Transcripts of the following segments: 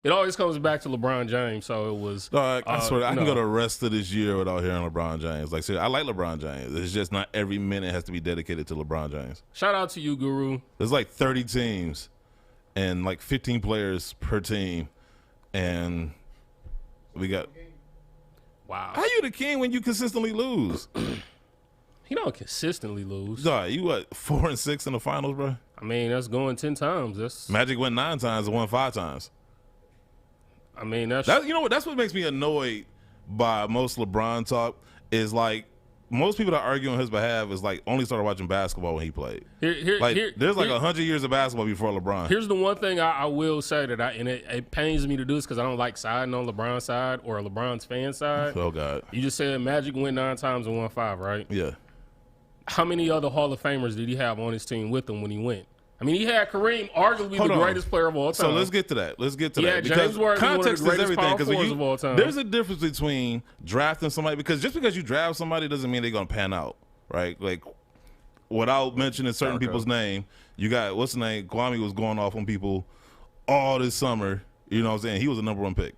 It always comes back to LeBron James, so it was. No, I swear, I can go the rest of this year without hearing LeBron James. Like, seriously, I like LeBron James. It's just not every minute has to be dedicated to LeBron James. Shout out to you, Guru. There's like 30 teams and like 15 players per team, and we got. Wow. How you the king when you consistently lose? He don't consistently lose. Nah, you what, 4-6 in the finals, bro? I mean, that's going 10 times. That's Magic went 9 times and won 5 times. I mean, that's you know what? That's what makes me annoyed by most LeBron talk is like most people that argue on his behalf is like only started watching basketball when he played. There's like 100 years of basketball before LeBron. Here's the one thing I will say that and it pains me to do this because I don't like siding on LeBron's side or LeBron's fan side. Oh God! You just said Magic went 9 times and won 5, right? Yeah. How many other Hall of Famers did he have on his team with him when he went? I mean, he had Kareem, arguably the greatest player of all time. So let's get to that. Yeah, James Worthy, context one of the is everything. Because of all time. There's a difference between drafting somebody because just because you draft somebody doesn't mean they're gonna pan out, right? Like, without mentioning certain people's name, you got what's the name? Kwame was going off on people all this summer. You know what I'm saying? He was the #1 pick.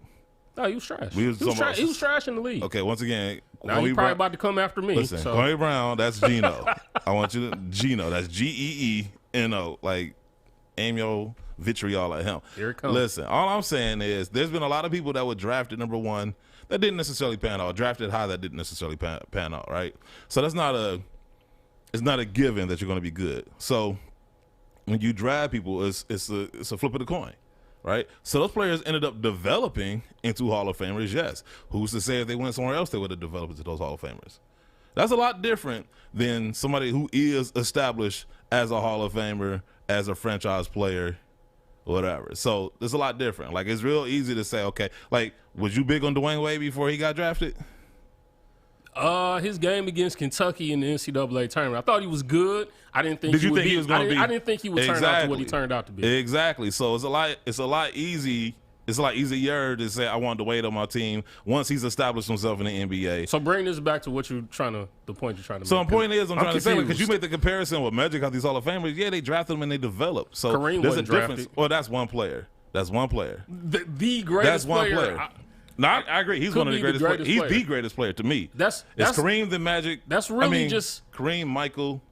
No, he was trash. He was trash in the league. Okay, once again, now he's probably about to come after me. Listen, so. Kwame Brown, that's Geno. I want you to Geno. That's Geeno. Like, aim your vitriol at him. Here it comes. Listen, all I'm saying is there's been a lot of people that were drafted #1 that didn't necessarily pan out. Drafted high that didn't necessarily pan out, right? So it's not a given that you're going to be good. So when you draft people, it's a flip of the coin. Right, so those players ended up developing into Hall of Famers. Yes, who's to say if they went somewhere else they would have developed into those Hall of Famers? That's a lot different than somebody who is established as a Hall of Famer, as a franchise player, whatever. So it's a lot different. Like, it's real easy to say, okay, like, was you big on Dwayne Wade before he got drafted? His game against Kentucky in the NCAA tournament, I thought he was good. I didn't think he was going to be. I didn't think he would turn out to what he turned out to be. Exactly. So it's a lot easier to say I want Wade on my team once he's established himself in the NBA. So bring this back to what the point you're trying to make. So the point is, I'm trying to say, because you made the comparison with Magic, how these Hall of Famers, yeah, they drafted them and they developed. So Kareem there's wasn't a difference. drafted. Well, that's one player. The greatest player. No, I agree. He's one of the greatest players. He's the greatest player to me. It's Kareem, then Magic. That's really just Kareem, Michael.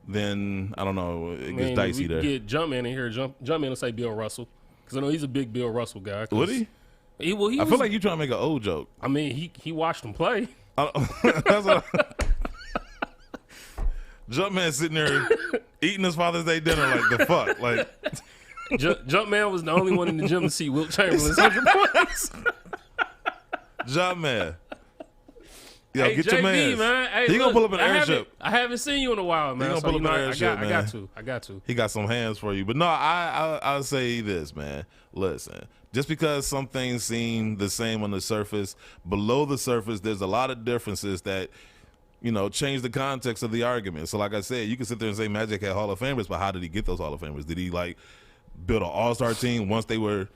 Then I don't know. It gets dicey there. Get Jumpman in here. Jumpman and say Bill Russell because I know he's a big Bill Russell guy. Would he? I feel like you're trying to make an old joke. I mean, he watched him play. Jumpman sitting there eating his Father's Day dinner like the fuck. Like Jumpman was the only one in the gym to see Wilt Chamberlain's 100 points. Jumpman. Yo, hey, get JB, your man. Hey, he gonna pull up an airship. I haven't seen you in a while, man. He gonna pull up an airship, man. I got to. He got some hands for you. But no, I'll say this, man. Listen, just because some things seem the same on the surface, below the surface, there's a lot of differences that, change the context of the argument. So like I said, you can sit there and say Magic had Hall of Famers, but how did he get those Hall of Famers? Did he build an all-star team once they were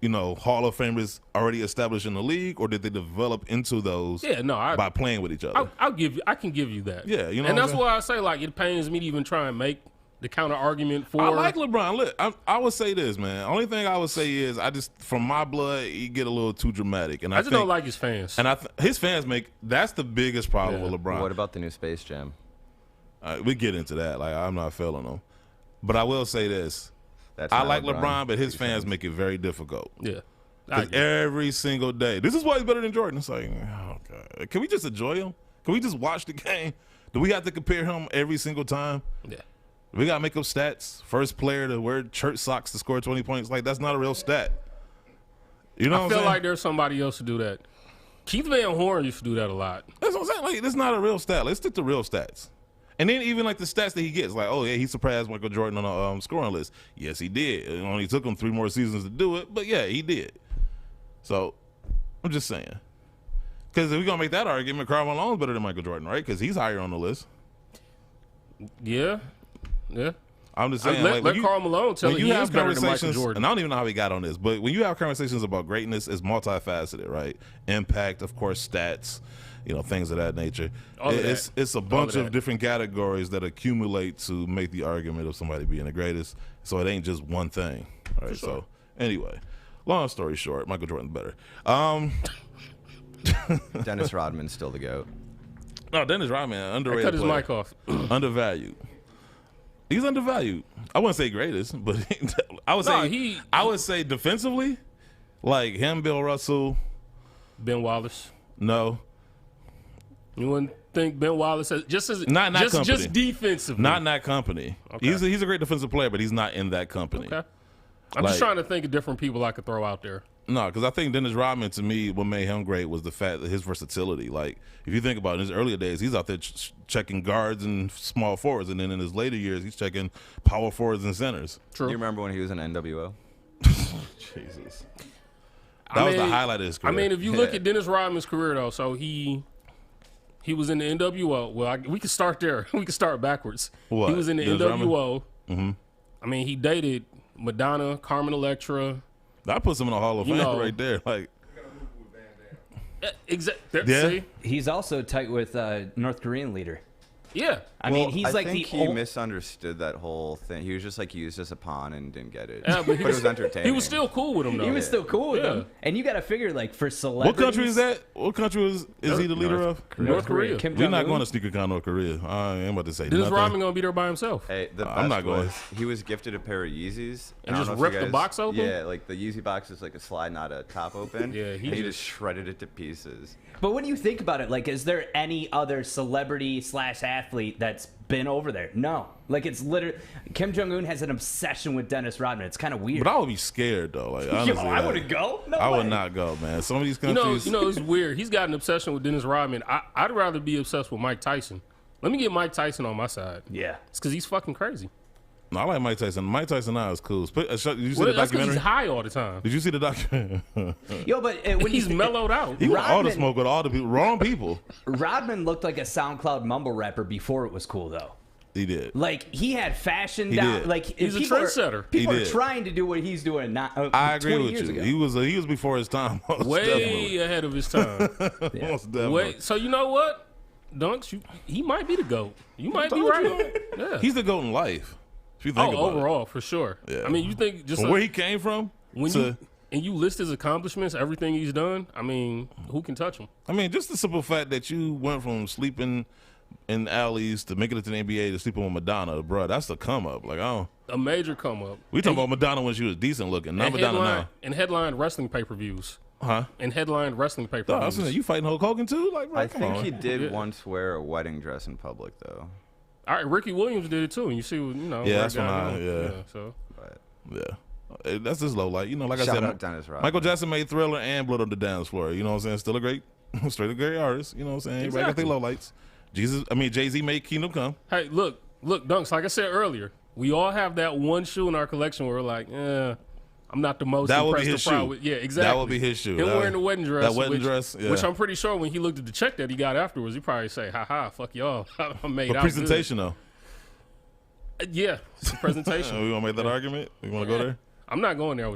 Hall of Famers already established in the league, or did they develop into those by playing with each other? I can give you that. Yeah, and that's why I say, it pains me to even try and make the counter argument for. I like LeBron. Look, I would say this, man. Only thing I would say is from my blood, he get a little too dramatic, and I just don't like his fans. And his fans that's the biggest problem with LeBron. What about the new Space Jam? We get into that. I'm not feeling them, but I will say this. I like LeBron, but his fans make it very difficult. Yeah. Every single day. This is why he's better than Jordan. It's like, oh, God. Can we just enjoy him? Can we just watch the game? Do we have to compare him every single time? Yeah. We got to make up stats. First player to wear church socks to score 20 points. That's not a real stat. You know what I'm saying? I feel like there's somebody else to do that. Keith Van Horn used to do that a lot. That's what I'm saying. That's not a real stat. Let's stick to real stats. And then even the stats that he gets, he surpassed Michael Jordan on a scoring list. Yes, he did. It only took him 3 more seasons to do it, but yeah, he did. So I'm just saying. Because if we're going to make that argument, Karl Malone's better than Michael Jordan, right? Because he's higher on the list. Yeah. I'm just saying. Let Karl Malone tell you he's better than Michael Jordan. And I don't even know how he got on this, but when you have conversations about greatness, it's multifaceted, right? Impact, of course, stats, things of that nature. It's a bunch of different categories that accumulate to make the argument of somebody being the greatest. So it ain't just one thing. All right. So anyway, Long story short, Michael Jordan's better. Dennis Rodman's still the GOAT. No, Dennis Rodman, underrated. Cut his player. mic off. Undervalued. He's undervalued. I wouldn't say greatest, but I would say defensively, like him, Bill Russell, Ben Wallace. No. You wouldn't think Ben Wallace has just defensively. Not in that company. Okay. He's a great defensive player, but he's not in that company. Okay. I'm just trying to think of different people I could throw out there. No, because I think Dennis Rodman, to me, what made him great was the fact that his versatility. Like, if you think about it, in his earlier days, he's out there checking guards and small forwards, and then in his later years, he's checking power forwards and centers. True. You remember when he was in NWO? Jesus. That was the highlight of his career. I mean, if you look at Dennis Rodman's career, though, so he was in the NWO. Well, we could start there. We could start backwards. What? He was in the Dennis NWO. Mm-hmm. I mean, he dated Madonna, Carmen Electra. That puts him in the Hall of Fame right there. Like, exactly. Yeah. See? He's also tight with North Korean leader. Yeah. I mean, he's I like think the he misunderstood that whole thing. He was just like used as a pawn and didn't get it. Yeah, but it was entertaining. He was still cool with him, though. He was still cool with him. And you got to figure, like, for celebrities. what country is that? What country is he the leader of? North Korea. We're not going to sneaker con North Korea. I ain't about to say Dennis nothing. Rodman going to be there by himself. Hey, the best I'm not going. he was gifted a pair of Yeezys. And I just don't know if ripped you the guys- box open? Yeah, like the Yeezy box is like a slide, not a top open. Yeah, and he just shredded it to pieces. But when you think about it, like, is there any other celebrity/athlete that's been over there? No. Like, it's literally Kim Jong-un has an obsession with Dennis Rodman. It's kind of weird. But I would be scared, though. Like, honestly, I wouldn't go. No I way. would not go, man. Some of these countries. You know, it's weird. He's got an obsession with Dennis Rodman. I'd rather be obsessed with Mike Tyson. Let me get Mike Tyson on my side. Yeah. It's because he's fucking crazy. No, I like Mike Tyson. Mike Tyson now is cool. Did you see the That's because documentary? he's high all the time. Did you see the documentary? Yo, but when He's mellowed out. He want all the smoke with all the people, wrong people. Rodman looked like a SoundCloud mumble rapper before it was cool, though. He did. Like, he had fashion He down. did. Like, He's a people trendsetter. People He are did. trying to do what he's doing. Not I agree 20 with years you. ago. He was before his time. Most Way definitely. ahead of his time. Most definitely. Wait, so you know what? Dunks, he might be the GOAT. You might be told right. Yeah. He's the GOAT in life. If you think about overall, for sure. Yeah. I mean, you think just it. From where he came from. you list his accomplishments, everything he's done, I mean, who can touch him? I mean, just the simple fact that you went from sleeping in alleys to making it to the NBA to sleeping with Madonna, bro, that's the come up. Like, I don't. A major come up. We talking about Madonna when she was decent looking, not Madonna now. And headline wrestling pay-per-views. Huh? And headline wrestling No, I pay-per-views. was saying, you fighting Hulk Hogan too? Like, bro, I come think on. he did once wear a wedding dress in public, though. All right, Ricky Williams did it too, and you see, Yeah, where that's it got when him. so But yeah. That's his low light. You know, like I shout said, out Dennis Rodman. Michael Jackson made Thriller and Blood on the Dance Floor. You know what I'm saying? Still a great, straight a great artist. You know what I'm saying? Everybody got their low lights. Jay-Z made Kingdom Come. Hey, look, Dunks, like I said earlier, we all have that one shoe in our collection where we're like, I'm not the most That would be impressed his or proud shoe. with. Yeah, exactly. That would be his shoe. Him That- wearing the wedding dress. that wedding dress, yeah. Which I'm pretty sure when he looked at the check that he got afterwards, he probably say, ha, fuck y'all. I made But out presentation, though. good. Yeah, it's a presentation. We want to make that argument? We want to go there? I'm not going there